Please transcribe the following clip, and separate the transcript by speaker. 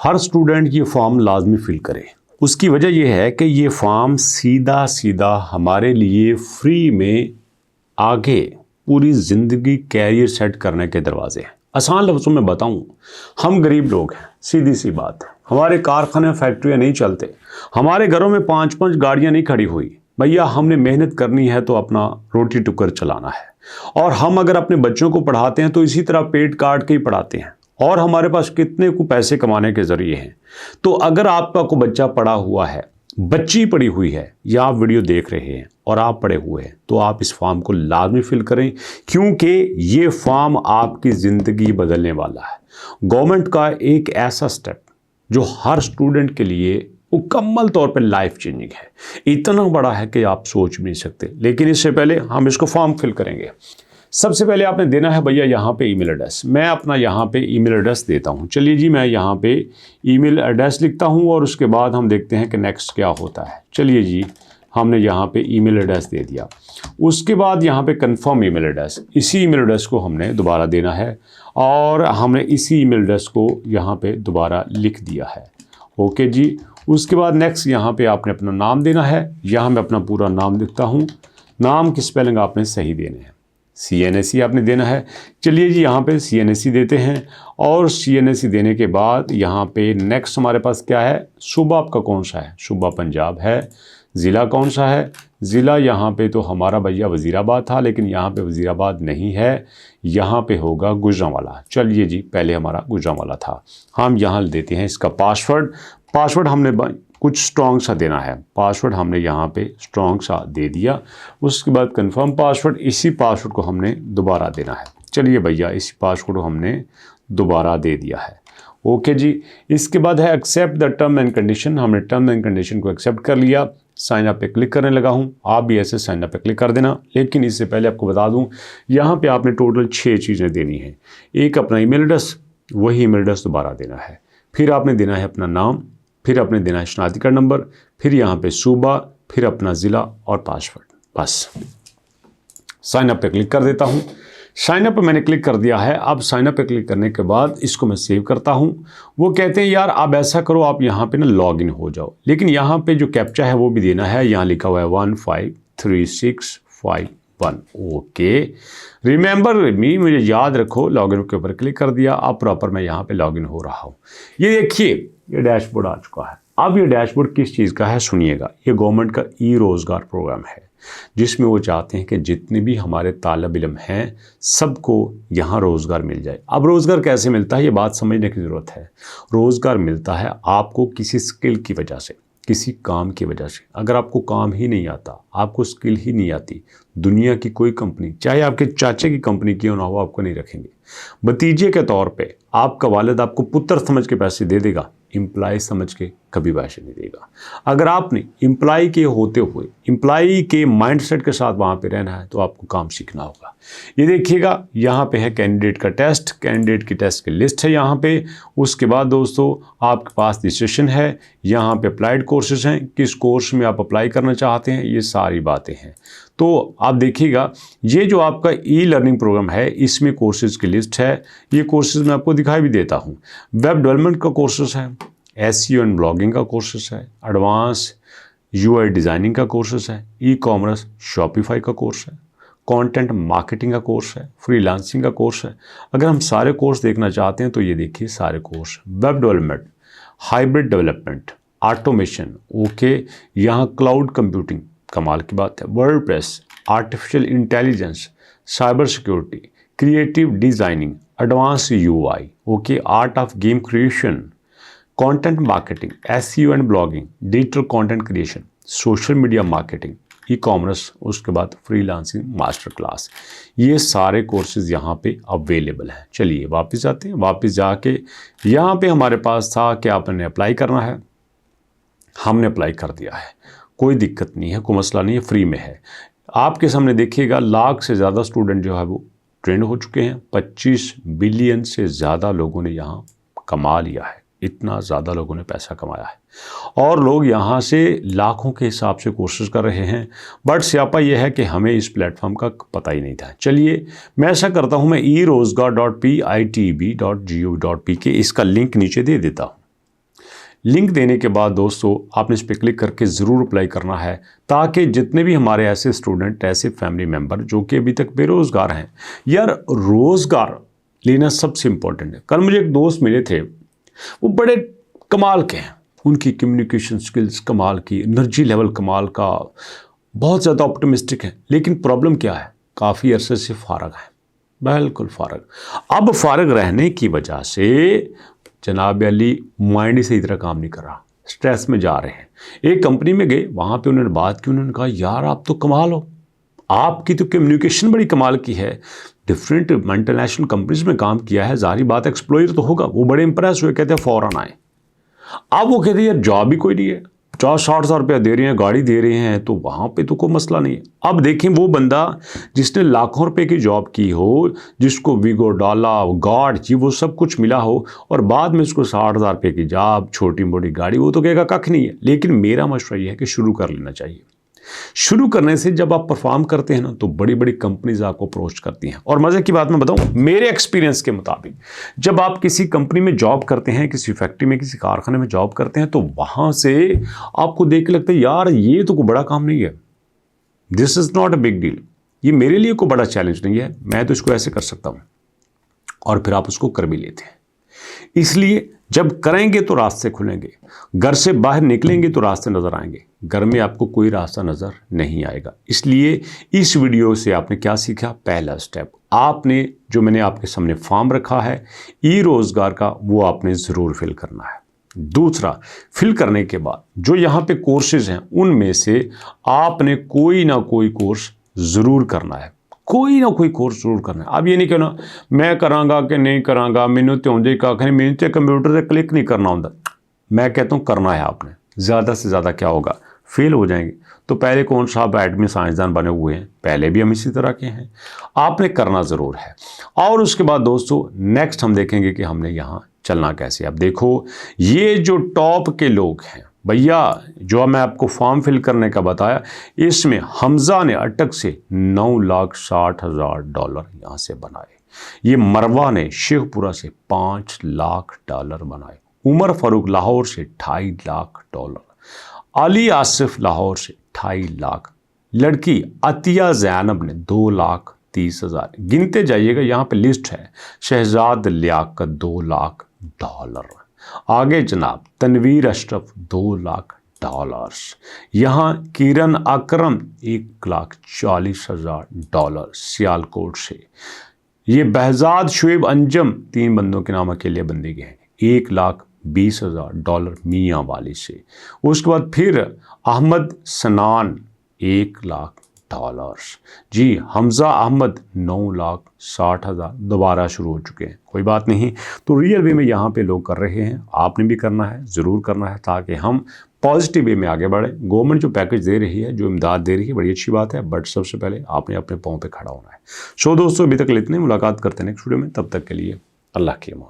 Speaker 1: हर student ये form लाजमी fill करे। उसकी वजह यह है कि ये फॉर्म सीधा सीधा हमारे लिए फ्री में आगे पूरी ज़िंदगी कैरियर सेट करने के दरवाजे हैं। आसान लफ्ज़ों में बताऊं, हम गरीब लोग हैं, सीधी सी बात है। हमारे कारखाने फैक्ट्रियाँ नहीं चलते, हमारे घरों में 5-5 गाड़ियाँ नहीं खड़ी हुई। भैया हमने मेहनत करनी है तो अपना रोटी टुकर चलाना है, और हम अगर अपने बच्चों को पढ़ाते हैं तो इसी तरह पेट काट के ही पढ़ाते हैं, और हमारे पास कितने को पैसे कमाने के ज़रिए हैं। तो अगर आपका को बच्चा पढ़ा हुआ है, बच्ची पढ़ी हुई है, या आप वीडियो देख रहे हैं और आप पढ़े हुए हैं, तो आप इस फॉर्म को लाजमी फिल करें, क्योंकि ये फॉर्म आपकी ज़िंदगी बदलने वाला है। गवर्नमेंट का एक ऐसा स्टेप जो हर स्टूडेंट के लिए मुकम्मल तौर पे लाइफ चेंजिंग है, इतना बड़ा है कि आप सोच भी नहीं सकते। लेकिन इससे पहले हम इसको फॉर्म फिल करेंगे। सबसे पहले आपने देना है भैया यहाँ पे ईमेल एड्रेस। मैं अपना यहाँ पे ईमेल एड्रेस देता हूँ। चलिए जी, मैं यहाँ पे ईमेल एड्रेस लिखता हूँ और उसके बाद हम देखते हैं कि नेक्स्ट क्या होता है। चलिए जी, हमने यहाँ पे ईमेल एड्रेस दे दिया। उसके बाद यहाँ पे कंफर्म ईमेल एड्रेस, इसी ईमेल एड्रेस को हमने दोबारा देना है, और हमने इसी ईमेल एड्रेस को यहाँ पे दोबारा लिख दिया है। ओके जी। उसके बाद नेक्स्ट यहाँ पे आपने अपना नाम देना है। यहाँ मैं अपना पूरा नाम लिखता हूँ। नाम की स्पेलिंग आपने सही देने हैं। CNSE आपने देना है। चलिए जी, यहाँ पे CNSE देते हैं, और CNSE देने के बाद यहाँ पे नेक्स्ट हमारे पास क्या है, सूबा आपका कौन सा है। सूबा पंजाब है। ज़िला कौन सा है, ज़िला यहाँ पे तो हमारा भैया वज़ीराबाद था, लेकिन यहाँ पे वज़ीराबाद नहीं है, यहाँ पे होगा गुजरांवाला। चलिए जी, पहले हमारा गुजरांवाला था। हम यहाँ देते हैं इसका पासवर्ड। पासवर्ड हमने कुछ स्ट्रॉन्ग सा देना है। पासवर्ड हमने यहाँ पे स्ट्रॉन्ग सा दे दिया। उसके बाद कंफर्म पासवर्ड, इसी पासवर्ड को हमने दोबारा देना है। चलिए भैया, इसी पासवर्ड को हमने दोबारा दे दिया है। ओके जी। इसके बाद है accept the term and condition. हमने टर्म एंड कंडीशन को एक्सेप्ट कर लिया। साइन अप पे क्लिक करने लगा हूँ। आप भी ऐसे साइन अप पे क्लिक कर देना। लेकिन इससे पहले आपको बता दूँ, यहाँ पे आपने टोटल 6 चीज़ें देनी है। एक अपना ईमेल एड्रेस, वही ईमेल एड्रेस दोबारा देना है। फिर आपने देना है अपना नाम, फिर आपने देना है शनाख्ती कार्ड नंबर, फिर यहाँ पे सूबा, फिर अपना ज़िला और पासवर्ड। बस साइन अप पे क्लिक कर देता हूँ। साइन अप पे मैंने क्लिक कर दिया है। अब साइन अप पे क्लिक करने के बाद इसको मैं सेव करता हूँ। वो कहते हैं यार आप ऐसा करो, आप यहाँ पे ना लॉग इन हो जाओ, लेकिन यहाँ पे जो कैप्चा है वो भी देना है। यहाँ लिखा हुआ है 153651। ओके, रिमेंबर मी, मुझे याद रखो। लॉगिन के ऊपर क्लिक कर दिया। अब प्रॉपर मैं यहाँ पे लॉगिन हो रहा हूँ। ये देखिए, ये डैशबोर्ड आ चुका है। अब ये डैशबोर्ड किस चीज़ का है सुनिएगा। ये गवर्नमेंट का रोज़गार प्रोग्राम है, जिसमें वो चाहते हैं कि जितने भी हमारे तालिब इल्म हैं सबको यहाँ रोज़गार मिल जाए। अब रोज़गार कैसे मिलता है, ये बात समझने की ज़रूरत है। रोज़गार मिलता है आपको किसी स्किल की वजह से, किसी काम की वजह से। अगर आपको काम ही नहीं आता, आपको स्किल ही नहीं आती, दुनिया की कोई कंपनी, चाहे आपके चाचे की कंपनी क्यों ना हो, आपको नहीं रखेंगे। भतीजे के तौर पे आपका वालिद आपको पुत्र समझ के पैसे दे देगा, एम्प्लॉय समझ के कभी पैसे नहीं देगा। अगर आपने एम्प्लॉय के होते हुए एम्प्लॉय के माइंडसेट के साथ वहाँ पे रहना है, तो आपको काम सीखना होगा। ये देखिएगा, यहाँ पे है कैंडिडेट का टेस्ट, कैंडिडेट की टेस्ट की लिस्ट है यहाँ पे। उसके बाद दोस्तों आपके पास रजिस्ट्रेशन है, यहाँ पे अप्लाइड कोर्सेज हैं, किस कोर्स में आप अप्लाई करना चाहते हैं, ये सारी बातें हैं। तो आप देखिएगा, ये जो आपका लर्निंग प्रोग्राम है, इसमें कोर्सेज की लिस्ट है। ये कोर्सेज मैं आपको दिखाई भी देता हूँ। वेब डेवलपमेंट का कोर्सेज है, SEO एंड ब्लॉगिंग का कोर्सेज है, एडवांस UI डिज़ाइनिंग का कोर्सेज है, ई-कॉमर्स शॉपिफाई का कोर्स है, कंटेंट मार्केटिंग का कोर्स है, फ्रीलांसिंग का कोर्स है। अगर हम सारे कोर्स देखना चाहते हैं तो ये देखिए सारे course, web development, hybrid development, automation, okay, यहाँ क्लाउड कंप्यूटिंग, कमाल की बात है, WordPress, artificial intelligence, cyber security, creative designing, advance UI, okay, art of game creation, content marketing, SEO and blogging, digital content creation, social media marketing, e-commerce, उसके बाद freelancing master class. ये सारे courses यहाँ पे अवेलेबल हैं। चलिए वापस आते हैं। वापस जाके यहाँ पे हमारे पास था कि आपने अप्लाई करना है, हमने अप्लाई कर दिया है, कोई दिक्कत नहीं है, कोई मसला नहीं है, फ्री में है। आपके सामने देखिएगा, लाख से ज़्यादा स्टूडेंट जो है वो ट्रेंड हो चुके हैं। 25 बिलियन से ज़्यादा लोगों ने यहाँ कमा लिया है, इतना ज़्यादा लोगों ने पैसा कमाया है, और लोग यहाँ से लाखों के हिसाब से कोर्सेज कर रहे हैं। बट स्यापा यह है कि हमें इस प्लेटफॉर्म का पता ही नहीं था। चलिए मैं ऐसा करता हूँ, मैं eRozgar.pitb.gov.pk इसका लिंक नीचे दे देता हूँ। लिंक देने के बाद दोस्तों आपने इस पर क्लिक करके ज़रूर अप्लाई करना है, ताकि जितने भी हमारे ऐसे स्टूडेंट, ऐसे फैमिली मेम्बर जो कि अभी तक बेरोज़गार हैं, यार रोज़गार लेना सबसे इम्पोर्टेंट है। कल मुझे एक दोस्त मिले थे, वो बड़े कमाल के हैं, उनकी कम्युनिकेशन स्किल्स कमाल की, एनर्जी लेवल कमाल का, बहुत ज़्यादा ऑप्टिमिस्टिक है। लेकिन प्रॉब्लम क्या है, काफ़ी अरसे से फारग है, बिल्कुल फारग। अब फारग रहने की वजह से जनाब अली माइंड ही सही तरह काम नहीं कर रहा, स्ट्रेस में जा रहे हैं। एक कंपनी में गए, वहाँ पे उन्होंने बात की, उन्होंने कहा यार आप तो कमाल हो, आपकी तो कम्युनिकेशन बड़ी कमाल की है, डिफरेंट मल्टीनेशनल कंपनीज में काम किया है, जारी बात एक्सप्लोयर तो होगा। वो बड़े इंप्रेस हुए, कहते हैं फ़ौरन आए। अब वो कहते हैं यार जॉब ही कोई नहीं है, 50-60 रुपया दे रहे हैं, गाड़ी दे रहे हैं, तो वहाँ पे तो कोई मसला नहीं है। अब देखें वो बंदा जिसने लाखों रुपए की जॉब की हो, जिसको वीगो डाला, गार्ड जी, वो सब कुछ मिला हो, और बाद में उसको 60,000 रुपये की जॉब, छोटी मोटी गाड़ी, वो तो कहेगा कख नहीं है। लेकिन मेरा मशवरा ये है कि शुरू कर लेना चाहिए। शुरू करने से जब आप परफॉर्म करते हैं ना, तो बड़ी बड़ी कंपनीज आपको अप्रोच करती हैं। और मज़े की बात मैं बताऊं, मेरे एक्सपीरियंस के मुताबिक जब आप किसी कंपनी में जॉब करते हैं, किसी फैक्ट्री में, किसी कारखाने में जॉब करते हैं, तो वहां से आपको देख के लगता है यार ये तो कोई बड़ा काम नहीं है, this is not a big deal, ये मेरे लिए कोई बड़ा चैलेंज नहीं है, मैं तो इसको ऐसे कर सकता हूं। और फिर आप उसको कर भी लेते हैं। इसलिए जब करेंगे तो रास्ते खुलेंगे, घर से बाहर निकलेंगे तो रास्ते नज़र आएंगे, घर में आपको कोई रास्ता नज़र नहीं आएगा। इसलिए इस वीडियो से आपने क्या सीखा, पहला स्टेप आपने, जो मैंने आपके सामने फॉर्म रखा है ई रोज़गार का, वो आपने ज़रूर फिल करना है। दूसरा, फिल करने के बाद जो यहाँ पे कोर्सेज हैं, उनमें से आपने कोई ना कोई कोर्स ज़रूर करना है, कोई ना कोई कोर्स जरूर करना है। अब ये नहीं कहना मैं करांगा कि नहीं करांगा, मैंने तो आउंदे कख नहीं, मैंने तो कंप्यूटर से क्लिक नहीं करना होता। मैं कहता हूँ करना है आपने। ज़्यादा से ज़्यादा क्या होगा, फेल हो जाएंगे। तो पहले कौन सा आप एडमिन साइंसदान बने हुए हैं, पहले भी हम इसी तरह के हैं, आपने करना ज़रूर है। और उसके बाद दोस्तों नेक्स्ट हम देखेंगे कि हमने यहाँ चलना कैसे। अब देखो ये जो टॉप के लोग हैं भैया, जो मैं आपको फॉर्म फिल करने का बताया, इसमें हमज़ा ने अटक से $9,60,000 यहाँ से बनाए। ये मरवा ने शेखपुरा से $5 लाख बनाए। उमर फारूक लाहौर से $2.5 लाख, अली आसिफ लाहौर से $2.5 लाख, लड़की अतिया जैनब ने $2,30,000। गिनते जाइएगा, यहाँ पे लिस्ट है। शहजाद लियाकत $2 लाख, आगे जनाब तनवीर अशरफ $2 लाख, यहाँ किरण अकरम $1,40,000 सियालकोट से। ये बहजाद शुएब अंजम 3 बंदों के नाम अकेले बंदे के हैं, $1,20,000 मियाँ वाली से। उसके बाद फिर अहमद सनान $1 लाख। जी हमज़ा अहमद $9,60,000 दोबारा शुरू हो चुके हैं। कोई बात नहीं, तो रियल वे में यहाँ पे लोग कर रहे हैं, आपने भी करना है, ज़रूर करना है, ताकि हम पॉजिटिव वे में आगे बढ़ें। गवर्नमेंट जो पैकेज दे रही है, जो इमदाद दे रही है, बड़ी अच्छी बात है, बट सबसे पहले आपने अपने पाँव पे खड़ा होना है। सो दोस्तों अभी तक इतने, मुलाकात करते हैं नेक्स्ट वीडियो में, तब तक के लिए अल्लाह की अमान।